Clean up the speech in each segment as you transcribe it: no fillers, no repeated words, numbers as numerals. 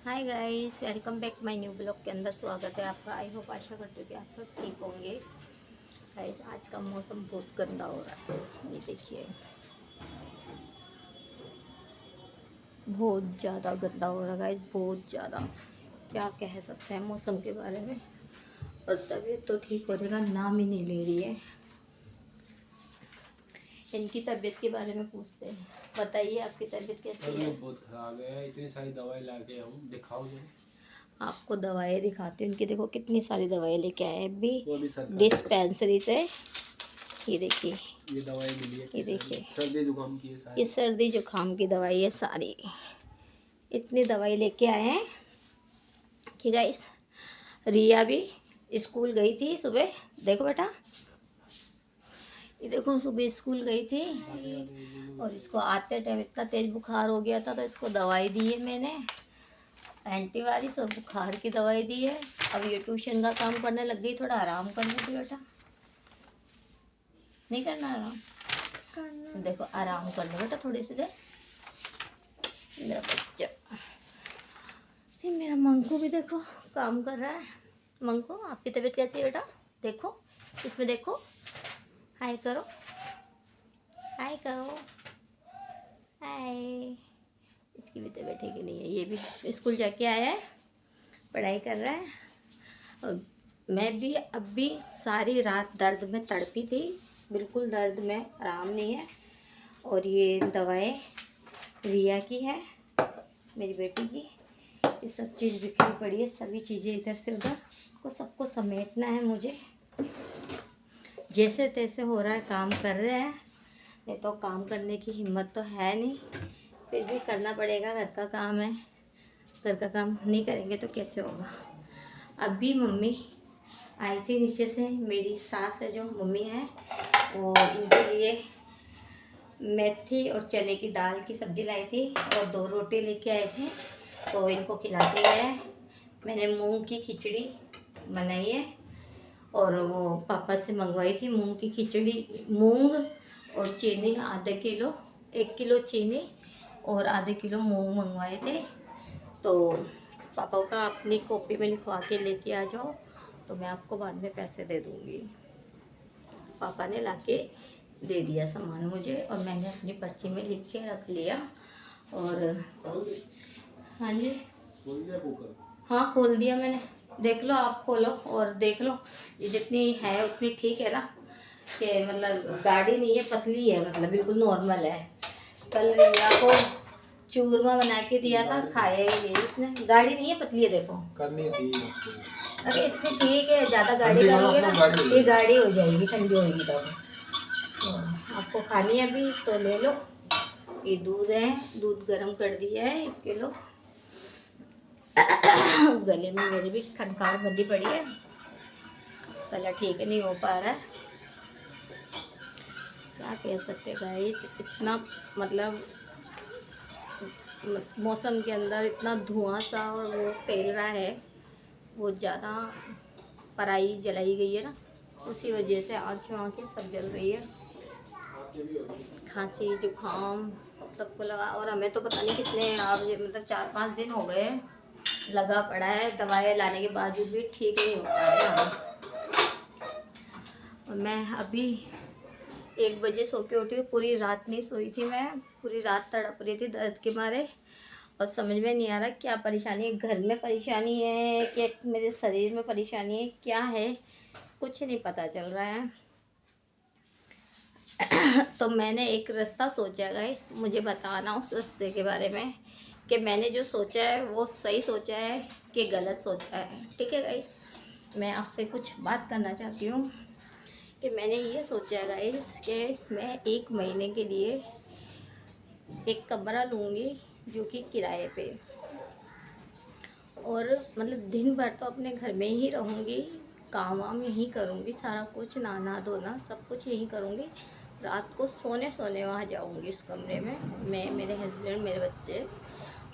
Hi guys, welcome back my new blog के अंदर स्वागत है आपका। आई होप, आशा करती हूँ कि आप सब ठीक होंगे। गाइस, आज का मौसम बहुत गंदा हो रहा है। ये देखिए, बहुत ज़्यादा गंदा हो रहा है गाइस, बहुत ज़्यादा। क्या कह सकते हैं मौसम के बारे में। और तबीयत तो ठीक होने का नाम ही नहीं ले रही है। इनकी तबीयत के बारे में पूछते हैं। बताइए, आपकी तबीयत कैसी है? बहुत खराब है। इतनी सारी दवाई लाके हूँ, दिखाओ जो। आपको दवाएं दिखाती हूँ। इनकी देखो कितनी सारी दवाएं लेके आए हैं वो भी अभी सरकारी डिस्पेंसरी से। ये देखिए, ये दवाई मिली है ये कि देखिए, सर्दी जुकाम की है ये सारी। सर्दी जुकाम की दवाई है सारी। इतनी दवाई लेके आए हैं कि गाइस, रिया भी स्कूल गई थी सुबह। देखो बेटा, ये देखो, सुबह स्कूल गई थी और इसको आते टाइम इतना तेज बुखार हो गया था, तो इसको दवाई दी है मैंने, एंटीवायरस और बुखार की दवाई दी है। अब ये ट्यूशन का काम करने लग गई। थोड़ा आराम करने दो बेटा। नहीं करना आराम? करना। देखो, आराम करना बेटा थोड़ी सी देर। मेरा बच्चा, ये मेरा मंकू भी देखो काम कर रहा है। मंकू, आपकी तबीयत कैसी है बेटा? देखो, इसमें देखो, हाय करो, हाय करो, हाय। इसकी भी तबीयत ठीक नहीं है। ये भी स्कूल जाके आया है, पढ़ाई कर रहा है। और मैं भी अब भी सारी रात दर्द में तड़पी थी। बिल्कुल दर्द में आराम नहीं है। और ये दवाएं रिया की है, मेरी बेटी की। ये सब चीज़ बिखरी पड़ी है, सभी चीज़ें इधर से उधर को सबको समेटना है मुझे। जैसे तैसे हो रहा है, काम कर रहे हैं। नहीं तो काम करने की हिम्मत तो है नहीं, फिर भी करना पड़ेगा। घर का काम है, घर का काम नहीं करेंगे तो कैसे होगा। अभी मम्मी आई थी नीचे से, मेरी सास है जो मम्मी है, वो इनके लिए मेथी और चने की दाल की सब्ज़ी लाई थी और 2 रोटी लेके आए थे, तो इनको खिला के गए। मैंने मूंग की खिचड़ी बनाई है और वो पापा से मंगवाई थी मूंग की खिचड़ी। मूंग और चीनी आधा किलो, 1 किलो चीनी और आधे किलो मूंग मंगवाए थे। तो पापा का अपनी कॉपी में लिखवा के लेके आ जाओ, तो मैं आपको बाद में पैसे दे दूँगी। पापा ने लाके दे दिया सामान मुझे और मैंने अपनी पर्ची में लिख के रख लिया। और हाँ जी, हाँ खोल दिया मैंने। देख लो, आप खोलो और देख लो, ये जितनी है उतनी ठीक है ना। कि मतलब गाढ़ी नहीं है, पतली है, मतलब बिल्कुल नॉर्मल है। कल रिया को चूरमा बना के दिया था, खाया ही नहीं उसने। गाढ़ी नहीं है, पतली है, देखो। करनी थी। अरे इतनी ठीक है, ज़्यादा गाढ़ी करोगे ना ये गाढ़ी हो जाएगी, ठंडी होगी तब। तो आपको खानी है अभी तो ले लो। ये दूध है, दूध गर्म कर दिया है 1 किलो। गले में मेरे भी खनकार बंधी पड़ी है, गला ठीक नहीं हो पा रहा है। क्या कह सकते गाइस, इतना मतलब मौसम के अंदर इतना धुआं सा और वो फैल रहा है, बहुत ज़्यादा पराई जलाई गई है ना, उसी वजह से आँखें आँखें सब जल रही है। खांसी जुकाम सबको लगा, और हमें तो पता नहीं कितने आप मतलब 4-5 दिन हो गए लगा पड़ा है। दवाई लाने के बावजूद भी ठीक नहीं हो पा रहा है। और मैं अभी 1 बजे सो के उठी हूँ। पूरी रात नहीं सोई थी मैं, पूरी रात तड़प रही थी दर्द के मारे। और समझ में नहीं आ रहा क्या परेशानी है, घर में परेशानी है कि मेरे शरीर में परेशानी है, क्या है कुछ नहीं पता चल रहा है। तो मैंने एक रास्ता सोचा गाइस, मुझे बताना उस रास्ते के बारे में कि मैंने जो सोचा है वो सही सोचा है कि गलत सोचा है। ठीक है गाइस, मैं आपसे कुछ बात करना चाहती हूँ कि मैंने ये सोचा है गाइस कि मैं 1 महीने के लिए एक कमरा लूँगी जो कि किराए पे, और मतलब दिन भर तो अपने घर में ही रहूँगी, काम वाम यहीं करूँगी, सारा कुछ नहाना धोना सब कुछ यहीं करूँगी। रात को सोने वहाँ जाऊँगी उस कमरे में, मैं, मेरे हस्बैंड, मेरे बच्चे।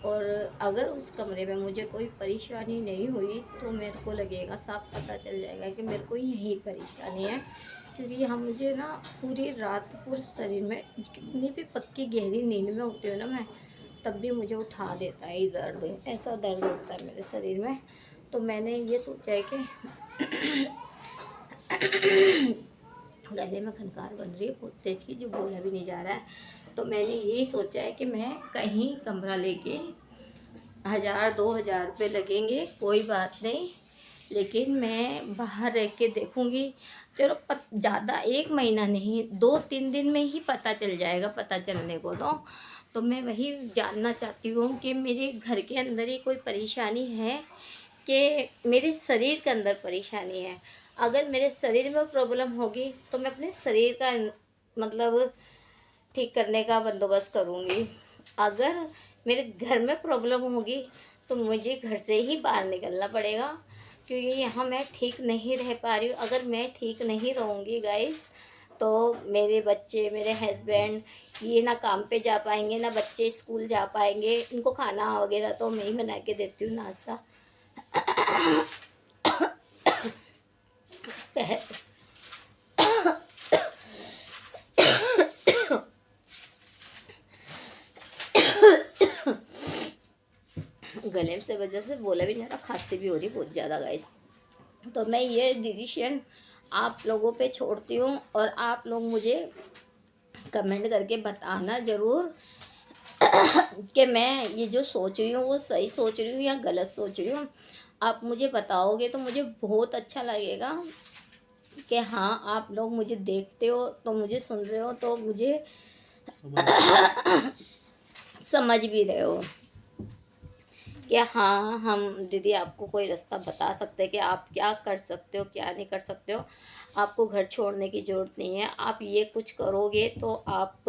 और अगर उस कमरे में मुझे कोई परेशानी नहीं हुई तो मेरे को लगेगा, साफ पता चल जाएगा कि मेरे को यही परेशानी है। क्योंकि यहाँ मुझे ना पूरी रात पूरे शरीर में, कितनी भी पक्की गहरी नींद में होती हूँ ना मैं, तब भी मुझे उठा देता है ये दर्द, ऐसा दर्द होता है मेरे शरीर में। तो मैंने ये सोचा है कि गले में खनकार बन रही है बहुत तेज की, जो बोला भी नहीं जा रहा है। तो मैंने यही सोचा है कि मैं कहीं कमरा लेके 1000-2000 रुपये लगेंगे, कोई बात नहीं, लेकिन मैं बाहर रह के देखूँगी। चलो ज़्यादा 1 महीना नहीं, 2-3 दिन में ही पता चल जाएगा, पता चलने को तो मैं वही जानना चाहती हूँ कि मेरे घर के अंदर ही कोई परेशानी है कि मेरे शरीर के अंदर परेशानी है। अगर मेरे शरीर में प्रॉब्लम होगी तो मैं अपने शरीर का मतलब ठीक करने का बंदोबस्त करूँगी। अगर मेरे घर में प्रॉब्लम होगी तो मुझे घर से ही बाहर निकलना पड़ेगा, क्योंकि यहाँ मैं ठीक नहीं रह पा रही हूँ। अगर मैं ठीक नहीं रहूँगी गाइस, तो मेरे बच्चे, मेरे हस्बैंड ये ना काम पे जा पाएंगे, ना बच्चे स्कूल जा पाएंगे। इनको खाना वगैरह तो मैं ही बना के देती हूँ, नाश्ता। गले से वजह से बोला भी नहीं रहा, खांसी भी हो रही बहुत ज़्यादा गाइस। तो मैं ये डिसीशन आप लोगों पे छोड़ती हूँ, और आप लोग मुझे कमेंट करके बताना ज़रूर कि मैं ये जो सोच रही हूँ वो सही सोच रही हूँ या गलत सोच रही हूँ। आप मुझे बताओगे तो मुझे बहुत अच्छा लगेगा कि हाँ, आप लोग मुझे देखते हो, तो मुझे सुन रहे हो, तो मुझे समझ भी रहे हो कि हाँ, हम दीदी आपको कोई रास्ता बता सकते हैं कि आप क्या कर सकते हो, क्या नहीं कर सकते हो। आपको घर छोड़ने की ज़रूरत नहीं है, आप ये कुछ करोगे तो आप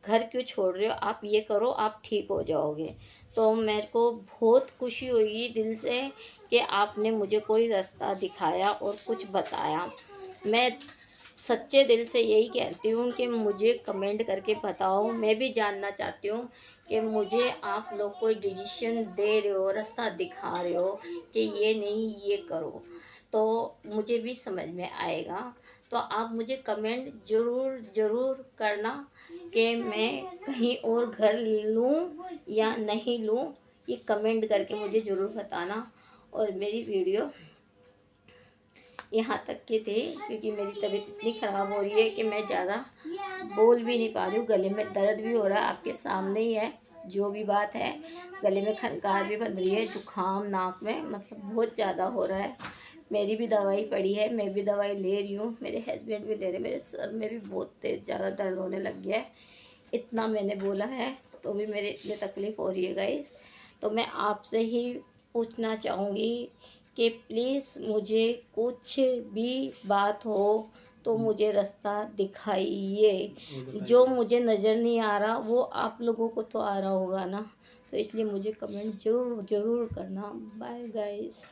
घर क्यों छोड़ रहे हो, आप ये करो, आप ठीक हो जाओगे। तो मेरे को बहुत खुशी हुई दिल से कि आपने मुझे कोई रास्ता दिखाया और कुछ बताया। मैं सच्चे दिल से यही कहती हूँ कि मुझे कमेंट करके बताओ। मैं भी जानना चाहती हूँ कि मुझे आप लोग कोई डिसीजन दे रहे हो, रास्ता दिखा रहे हो कि ये नहीं ये करो, तो मुझे भी समझ में आएगा। तो आप मुझे कमेंट ज़रूर करना कि मैं कहीं और घर लूँ या नहीं लूँ, ये कमेंट करके मुझे ज़रूर बताना। और मेरी वीडियो यहाँ तक की थी, क्योंकि मेरी तबीयत इतनी ख़राब हो रही है कि मैं ज़्यादा बोल भी नहीं पा रही हूँ। गले में दर्द भी हो रहा है, आपके सामने ही है जो भी बात है। गले में खनकार भी बन रही है, जुकाम नाक में मतलब बहुत ज़्यादा हो रहा है। मेरी भी दवाई पड़ी है, मैं भी दवाई ले रही हूँ, मेरे हस्बैंड भी ले रहे हैं। मेरे सर में भी बहुत तेज़ ज़्यादा दर्द होने लग गया है। इतना मैंने बोला है तो भी मेरे इतनी तकलीफ़ हो रही है गाइस। तो मैं आपसे ही पूछना चाहूँगी कि प्लीज़ मुझे कुछ भी बात हो तो मुझे रास्ता दिखाइए। जो मुझे नज़र नहीं आ रहा वो आप लोगों को तो आ रहा होगा ना, तो इसलिए मुझे कमेंट ज़रूर करना। Bye guys.